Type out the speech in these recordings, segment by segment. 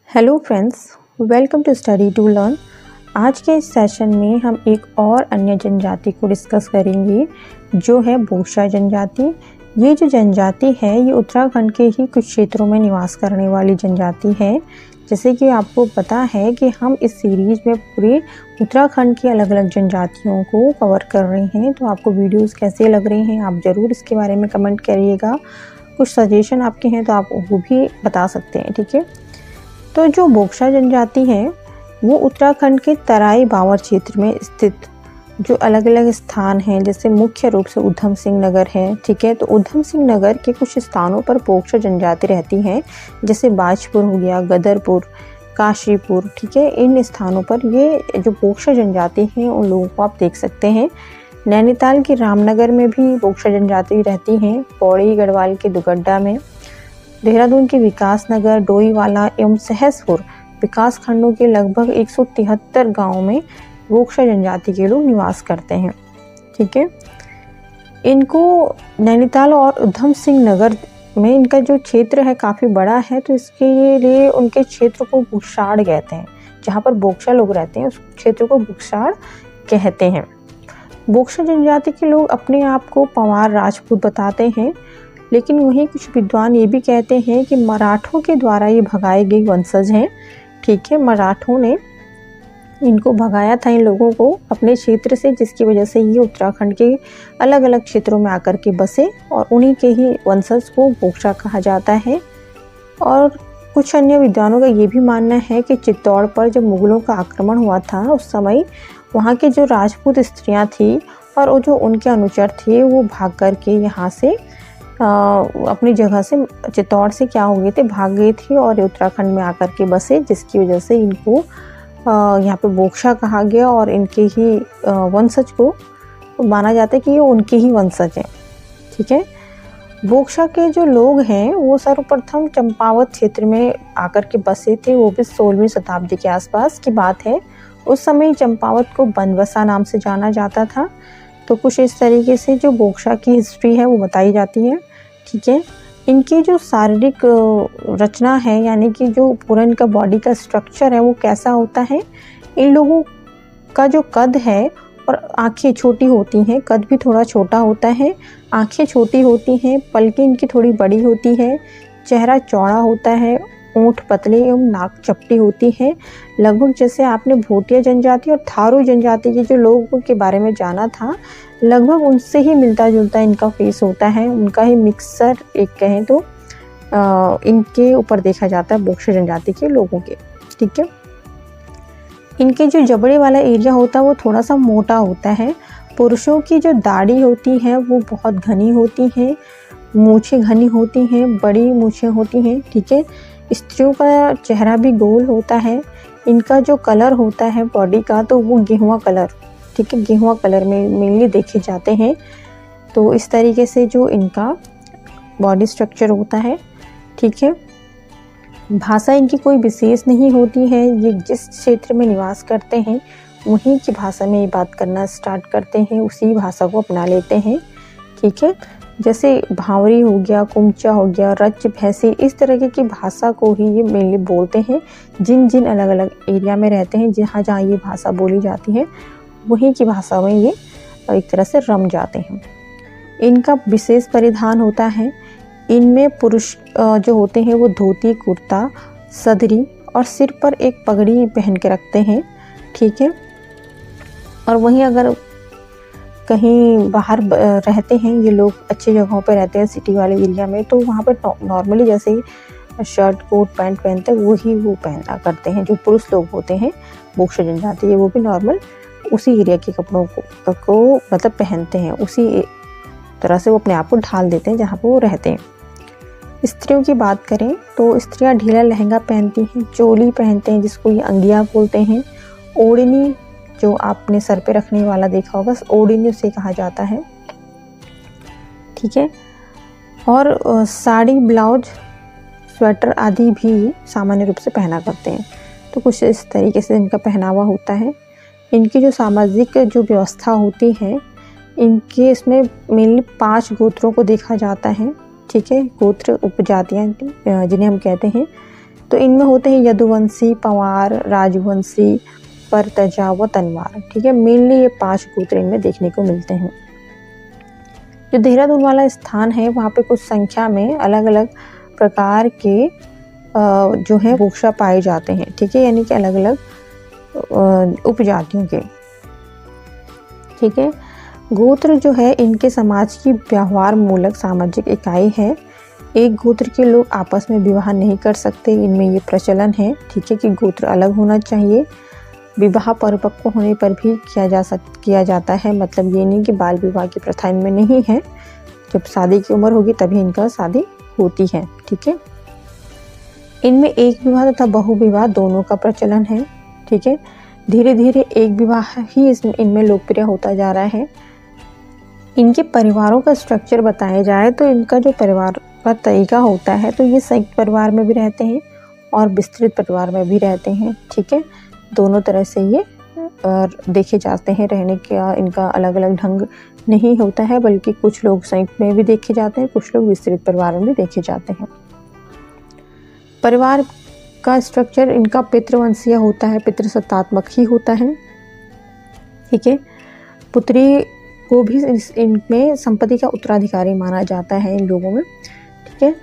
Hello friends, welcome to Study to Learn. आज के इस सेशन में हम एक और अन्य जनजाति को डिस्कस करेंगे जो है बोक्सा जनजाति। ये जो जनजाति है ये उत्तराखंड के ही कुछ क्षेत्रों में निवास करने वाली जनजाति है। जैसे कि आपको पता है कि हम इस सीरीज़ में पूरे उत्तराखंड की अलग अलग जनजातियों को कवर कर रहे हैं। तो आपको वीडियोस कैसे लग रहे हैं आप ज़रूर इसके बारे में कमेंट करिएगा। कुछ सजेशन आपके हैं तो आप वो भी बता सकते हैं, ठीक है। तो जो बोक्सा जनजाति है वो उत्तराखंड के तराई बावर क्षेत्र में स्थित जो अलग अलग स्थान हैं, जैसे मुख्य रूप से उधम सिंह नगर है, ठीक है। तो उधम सिंह नगर के कुछ स्थानों पर बोक्सा जनजाति रहती हैं, जैसे बाजपुर हो गया, गदरपुर, काशीपुर, ठीक है। इन स्थानों पर ये जो बोक्सा जनजाति हैं उन लोगों को आप देख सकते हैं। नैनीताल के रामनगर में भी बोक्सा जनजाति रहती हैं, पौड़ी गढ़वाल के दुगड्डा में, देहरादून के विकास नगर, डोईवाला एवं सहसपुर विकास खंडों के लगभग 173 गांवों में बोक्सा जनजाति के लोग निवास करते हैं, ठीक है। इनको नैनीताल और उधम सिंह नगर में इनका जो क्षेत्र है काफ़ी बड़ा है, तो इसके लिए उनके क्षेत्र को बुक्साड़ कहते हैं। जहाँ पर बोक्सा लोग रहते हैं उस क्षेत्र को बुक्साड़ कहते हैं। बोक्सा जनजाति के लोग अपने आप को पंवार राजपूत बताते हैं, लेकिन वहीं कुछ विद्वान ये भी कहते हैं कि मराठों के द्वारा ये भगाए गए वंशज हैं, ठीक है। मराठों ने इनको भगाया था, इन लोगों को अपने क्षेत्र से, जिसकी वजह से ये उत्तराखंड के अलग अलग क्षेत्रों में आकर के बसे और उन्हीं के ही वंशज को बोक्सा कहा जाता है। और कुछ अन्य विद्वानों का ये भी मानना है कि चित्तौड़ पर जब मुगलों का आक्रमण हुआ था उस समय वहाँ के जो राजपूत स्त्रियाँ थी और जो उनके अनुचर थे वो भाग कर के यहाँ से अपनी जगह से चित्तौड़ से क्या हो गए थे, भाग गए थे और उत्तराखंड में आकर के बसे, जिसकी वजह से इनको यहाँ पे बोक्सा कहा गया और इनके ही वंशज को माना जाता है कि ये उनके ही वंशज हैं, ठीक है। बोक्सा के जो लोग हैं वो सर्वप्रथम चंपावत क्षेत्र में आकर के बसे थे, वो भी 16वीं शताब्दी के आसपास की बात है। उस समय चंपावत को बनबसा नाम से जाना जाता था। तो कुछ इस तरीके से जो बोक्सा की हिस्ट्री है वो बताई जाती है, ठीक है। इनकी जो शारीरिक रचना है, यानी कि जो पूरा इनका बॉडी का स्ट्रक्चर है वो कैसा होता है, इन लोगों का जो कद है और आंखें छोटी होती हैं, कद भी थोड़ा छोटा होता है, आंखें छोटी होती हैं, पलकें इनकी थोड़ी बड़ी होती है, चेहरा चौड़ा होता है, ओंठ पतले एवं नाक चपटी होती है। लगभग जैसे आपने भोटिया जनजाति और थारू जनजाति के जो लोगों के बारे में जाना था, लगभग उनसे ही मिलता जुलता इनका फेस होता है, उनका ही मिक्सर एक कहें तो इनके ऊपर देखा जाता है बोक्सा जनजाति के लोगों के, ठीक है। इनके जो जबड़े वाला एरिया होता है वो थोड़ा सा मोटा होता है। पुरुषों की जो दाढ़ी होती है वो बहुत घनी होती है, मूछें घनी होती हैं, बड़ी मूछें होती हैं, ठीक है। स्त्रियों का चेहरा भी गोल होता है। इनका जो कलर होता है बॉडी का तो वो गेहुआ कलर, ठीक है, गेहुआ कलर में मेनली देखे जाते हैं। तो इस तरीके से जो इनका बॉडी स्ट्रक्चर होता है, ठीक है। भाषा इनकी कोई विशेष नहीं होती है, ये जिस क्षेत्र में निवास करते हैं वहीं की भाषा में ये बात करना स्टार्ट करते हैं, उसी भाषा को अपना लेते हैं, ठीक है। जैसे भावरी हो गया, कुमचा हो गया, रच भैंसी, इस तरह की भाषा को ही ये मेनली बोलते हैं। जिन जिन अलग अलग एरिया में रहते हैं, जहाँ जहाँ ये भाषा बोली जाती है वहीं की भाषा में ये एक तरह से रम जाते हैं। इनका विशेष परिधान होता है, इनमें पुरुष जो होते हैं वो धोती, कुर्ता, सदरी और सिर पर एक पगड़ी पहन के रखते हैं, ठीक है। और वहीं अगर कहीं बाहर रहते हैं ये लोग, अच्छी जगहों पे रहते हैं सिटी वाले एरिया में, तो वहाँ पर नॉर्मली जैसे शर्ट कोट पैंट पहनते हैं वही वो पहना करते हैं। जो पुरुष लोग होते हैं बोक्सा जनजाति, वो भी नॉर्मल उसी एरिया के कपड़ों को मतलब पहनते हैं, उसी तरह से वो अपने आप को ढाल देते हैं जहाँ पर वो रहते हैं। स्त्रियों की बात करें तो स्त्रियाँ ढीला लहंगा पहनती हैं, चोली पहनते हैं जिसको ये अंगिया बोलते हैं, ओढ़नी जो आपने सर पे रखने वाला देखा होगा ओढ़नी उसे कहा जाता है, ठीक है। और साड़ी, ब्लाउज, स्वेटर आदि भी सामान्य रूप से पहना करते हैं। तो कुछ इस तरीके से इनका पहनावा होता है। इनकी जो सामाजिक जो व्यवस्था होती है, इनके इसमें मेनली 5 गोत्रों को देखा जाता है, ठीक है। गोत्र उपजातियाँ जिन्हें हम कहते हैं, तो इनमें होते हैं यदुवंशी, पंवार, राजवंशी, परतजा व तनवार। ठीक है, मेनली ये 5 गोत्र इनमें देखने को मिलते हैं। जो देहरादून वाला स्थान है वहाँ पे कुछ संख्या में अलग अलग प्रकार के जो है बोक्शा पाए जाते हैं। ठीक है, यानी कि अलग अलग उपजातियों के। ठीक है, गोत्र जो है इनके समाज की व्यवहार मूलक सामाजिक इकाई है। एक गोत्र के लोग आपस में विवाह नहीं कर सकते, इनमें ये प्रचलन है। ठीक है, कि गोत्र अलग होना चाहिए। विवाह परिपक्व होने पर भी किया जाता है, मतलब ये नहीं कि बाल विवाह की प्रथा इनमें नहीं है। जब शादी की उम्र होगी तभी इनका शादी होती है। ठीक है, इनमें एक विवाह तथा बहु विवाह दोनों का प्रचलन है। ठीक है, धीरे धीरे एक विवाह ही इनमें लोकप्रिय होता जा रहा है। इनके परिवारों का स्ट्रक्चर बताया जाए तो इनका जो परिवार का तरीका होता है, तो ये संयुक्त परिवार में भी रहते हैं और विस्तृत परिवार में भी रहते हैं। ठीक है, दोनों तरह से ये देखे जाते हैं। रहने का इनका अलग अलग ढंग नहीं होता है, बल्कि कुछ लोग संयुक्त में भी देखे जाते हैं, कुछ लोग विस्तृत परिवार में भी देखे जाते हैं। परिवार का स्ट्रक्चर इनका पितृवंशीय होता है, पितृसत्तात्मक ही होता है। ठीक है, पुत्री को भी इनमें संपत्ति का उत्तराधिकारी माना जाता है इन लोगों में। ठीक है,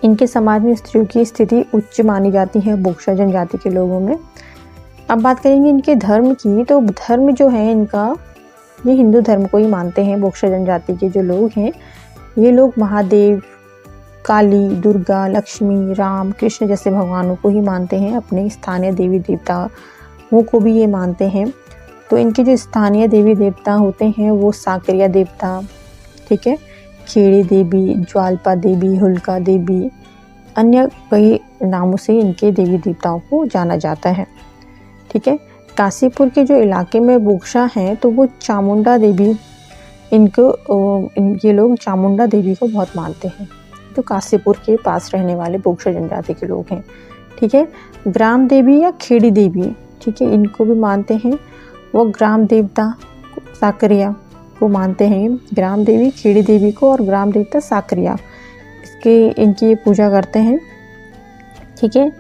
इनके समाज में स्त्रियों की स्थिति उच्च मानी जाती है बोक्शा जनजाति के लोगों में। अब बात करेंगे इनके धर्म की, तो धर्म जो है इनका, ये हिंदू धर्म को ही मानते हैं। बोक्शा जनजाति के जो लोग हैं, ये लोग महादेव, काली, दुर्गा, लक्ष्मी, राम, कृष्ण जैसे भगवानों को ही मानते हैं। अपने स्थानीय देवी देवताओं को भी ये मानते हैं। तो इनके जो स्थानीय देवी देवता होते हैं वो साकरिया देवता, ठीक है, खेड़ी देवी, ज्वालपा देवी, हुल्का देवी, अन्य कई नामों से इनके देवी देवताओं को जाना जाता है। ठीक है, काशीपुर के जो इलाके में बोक्शा हैं तो वो चामुंडा देवी, ये लोग चामुंडा देवी को बहुत मानते हैं। तो काशीपुर के पास रहने वाले बोक्शा जनजाति के लोग हैं। ठीक है, ग्राम देवी या खेड़ी देवी, ठीक है, इनको भी मानते हैं। वो ग्राम देवता साकरिया को मानते हैं, ग्राम देवी, खेड़ी देवी को, और ग्राम देवता साकरिया, इनकी ये पूजा करते हैं। ठीक है,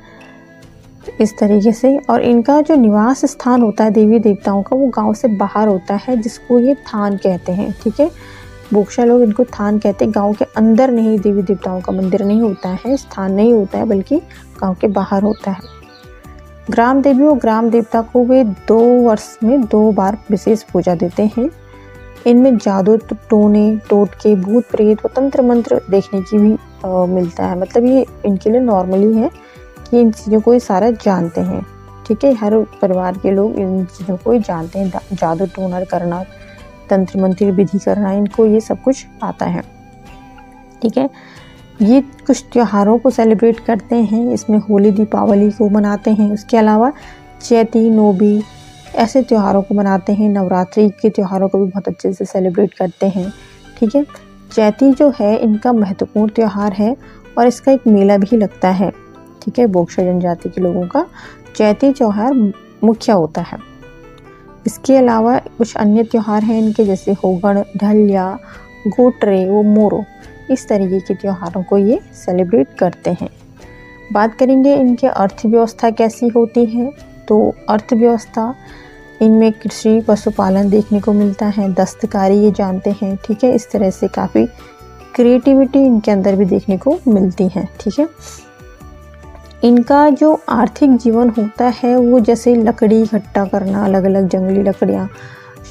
इस तरीके से। और इनका जो निवास स्थान होता है देवी देवताओं का, वो गांव से बाहर होता है, जिसको ये थान कहते हैं। ठीक है, बोक्शा लोग इनको थान कहते हैं। गांव के अंदर नहीं देवी देवताओं का मंदिर नहीं होता है, स्थान नहीं होता है, बल्कि गांव के बाहर होता है। ग्राम देवी और ग्राम देवता को वे 2 वर्ष में 2 बार विशेष पूजा देते हैं। इनमें जादू, टोने, टोटके, भूत प्रेत व तंत्र मंत्र देखने की भी मिलता है। मतलब ये इनके लिए नॉर्मली है कि इन चीज़ों को ये सारा जानते हैं। ठीक है, हर परिवार के लोग इन चीज़ों को ही जानते हैं। जादू टोना करना, तंत्र मंत्र विधि करना, इनको ये सब कुछ आता है। ठीक है, ये कुछ त्योहारों को सेलिब्रेट करते हैं। इसमें होली, दीपावली को मनाते हैं। उसके अलावा चैती, नोबी ऐसे त्योहारों को मनाते हैं। नवरात्रि के त्योहारों को भी बहुत अच्छे से सेलिब्रेट करते हैं। ठीक है, चैती जो है इनका महत्वपूर्ण त्यौहार है और इसका एक मेला भी लगता है। ठीक है, बोक्शा जनजाति के लोगों का चैती त्यौहार मुख्य होता है। इसके अलावा कुछ अन्य त्यौहार हैं इनके, जैसे होगण, ढलिया, गोटरे, वो मोरो, इस तरीके के त्योहारों को ये सेलिब्रेट करते हैं। बात करेंगे इनके अर्थव्यवस्था कैसी होती है, तो अर्थव्यवस्था इनमें कृषि, पशुपालन देखने को मिलता है। दस्तकारी ये जानते हैं। ठीक है, इस तरह से काफ़ी क्रिएटिविटी इनके अंदर भी देखने को मिलती है। ठीक है, इनका जो आर्थिक जीवन होता है वो जैसे लकड़ी इकट्ठा करना, अलग अलग जंगली लकड़ियाँ,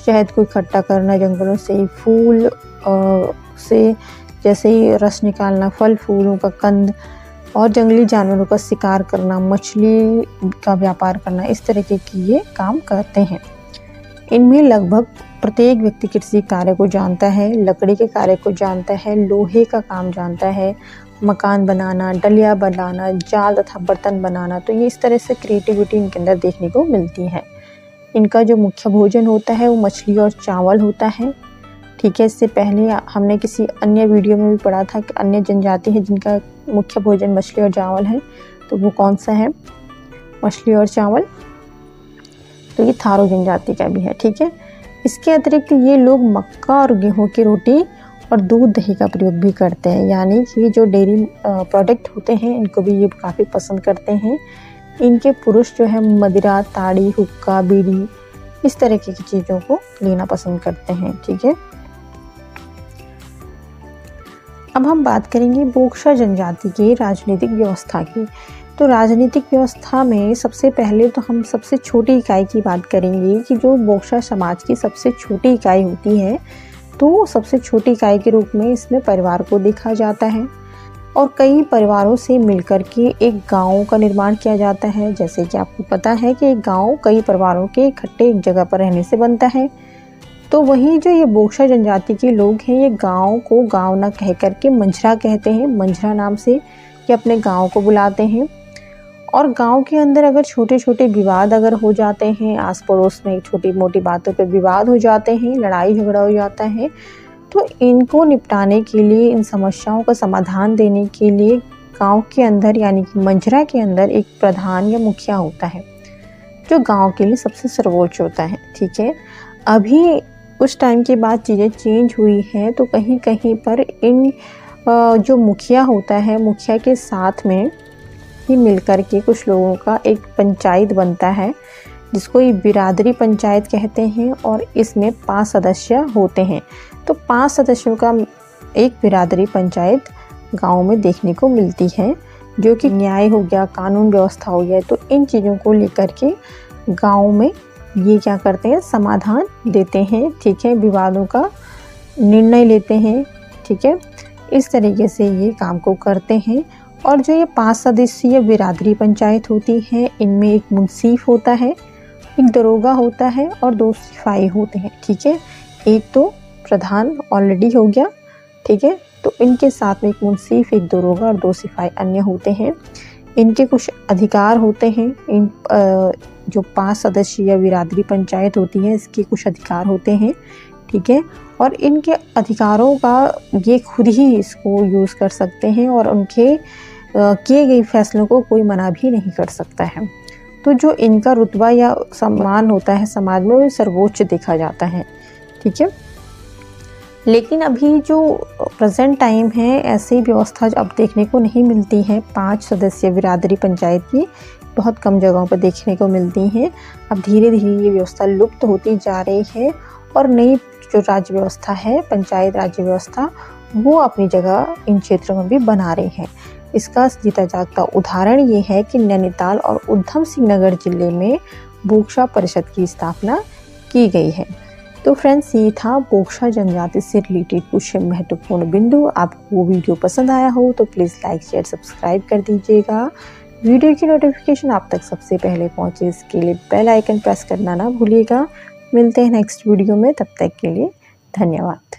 शहद को इकट्ठा करना जंगलों से, फूल से जैसे रस निकालना, फल फूलों का कंद, और जंगली जानवरों का शिकार करना, मछली का व्यापार करना, इस तरीके की ये काम करते हैं। इनमें लगभग प्रत्येक व्यक्ति कृषि कार्य को जानता है, लकड़ी के कार्य को जानता है, लोहे का काम जानता है, मकान बनाना, डलिया बनाना, जाल तथा बर्तन बनाना। तो ये इस तरह से क्रिएटिविटी इनके अंदर देखने को मिलती है। इनका जो मुख्य भोजन होता है वो मछली और चावल होता है। ठीक है, इससे पहले हमने किसी अन्य वीडियो में भी पढ़ा था कि अन्य जनजाति है जिनका मुख्य भोजन मछली और चावल है, तो वो कौन सा है? मछली और चावल, तो ये थारू जनजाति का भी है। ठीक है, इसके अतिरिक्त ये लोग मक्का और गेहूं की रोटी और दूध दही का प्रयोग भी करते हैं, यानी कि जो डेयरी प्रोडक्ट होते हैं इनको भी ये काफ़ी पसंद करते हैं। इनके पुरुष जो है मदिरा, ताड़ी, हुक्का, बीड़ी इस तरह की चीज़ों को लेना पसंद करते हैं। ठीक है, अब हम बात करेंगे बोक्सा जनजाति की राजनीतिक व्यवस्था की। तो राजनीतिक व्यवस्था में सबसे पहले तो हम सबसे छोटी इकाई की बात करेंगे कि जो बोक्सा समाज की सबसे छोटी इकाई होती है, तो सबसे छोटी इकाई के रूप में इसमें परिवार को देखा जाता है और कई परिवारों से मिलकर के एक गांव का निर्माण किया जाता है। जैसे कि आपको पता है कि एक गांव कई परिवारों के इकट्ठे एक जगह पर रहने से बनता है। तो वही जो ये बोक्सा जनजाति के लोग हैं, ये गांव को गांव ना कह करके मंझरा कहते हैं। मंझरा नाम से ये अपने गांव को बुलाते हैं। और गांव के अंदर अगर छोटे छोटे विवाद अगर हो जाते हैं, आस पड़ोस में छोटी मोटी बातों पे विवाद हो जाते हैं, लड़ाई झगड़ा हो जाता है, तो इनको निपटाने के लिए, इन समस्याओं का समाधान देने के लिए गांव के अंदर यानी कि मंझरा के अंदर एक प्रधान या मुखिया होता है जो गांव के लिए सबसे सर्वोच्च होता है। ठीक है, अभी उस टाइम के बाद चीज़ें चेंज हुई हैं, तो कहीं कहीं पर इन जो मुखिया होता है, मुखिया के साथ में ही मिलकर के कुछ लोगों का एक पंचायत बनता है जिसको ये बिरादरी पंचायत कहते हैं और इसमें 5 सदस्य होते हैं। तो 5 सदस्यों का एक बिरादरी पंचायत गांव में देखने को मिलती है, जो कि न्याय हो गया, कानून व्यवस्था हो गया, तो इन चीज़ों को लेकर के गांव में ये क्या करते हैं, समाधान देते हैं। ठीक है, विवादों का निर्णय लेते हैं। ठीक है, इस तरीके से ये काम को करते हैं। और जो ये 5 सदस्यीय बिरादरी पंचायत होती है, इनमें एक मुंसीफ होता है, एक दरोगा होता है और 2 सिपाही होते हैं। ठीक है, एक तो प्रधान ऑलरेडी हो गया। ठीक है, तो इनके साथ में एक मुंसीफ, एक दरोगा और 2 सिपाही अन्य होते हैं। इनके कुछ अधिकार होते हैं। इन जो 5 सदस्यीय बिरादरी पंचायत होती है, इसके कुछ अधिकार होते हैं। ठीक है, और इनके अधिकारों का ये खुद ही इसको यूज़ कर सकते हैं और उनके किए गए फैसलों को कोई मना भी नहीं कर सकता है। तो जो इनका रुतबा या सम्मान होता है समाज में, वो सर्वोच्च देखा जाता है। ठीक है, लेकिन अभी जो प्रेजेंट टाइम है, ऐसी व्यवस्था अब देखने को नहीं मिलती है। 5 सदस्यीय बिरादरी पंचायत की बहुत कम जगहों पर देखने को मिलती हैं। अब धीरे धीरे ये व्यवस्था लुप्त होती जा रही है और नई जो राज्य व्यवस्था है, पंचायत राज्य व्यवस्था, वो अपनी जगह इन क्षेत्रों में भी बना रही है। इसका जीता जागता उदाहरण ये है कि नैनीताल और उधम सिंह नगर जिले में बोक्सा परिषद की स्थापना की गई है। तो फ्रेंड्स, ये था बोक्सा जनजाति से रिलेटेड कुछ महत्वपूर्ण बिंदु। आपको वो वीडियो पसंद आया हो तो प्लीज़ लाइक, शेयर, सब्सक्राइब कर दीजिएगा। वीडियो की नोटिफिकेशन आप तक सबसे पहले पहुंचे, इसके लिए बेल आइकन प्रेस करना ना भूलिएगा। मिलते हैं नेक्स्ट वीडियो में, तब तक के लिए धन्यवाद।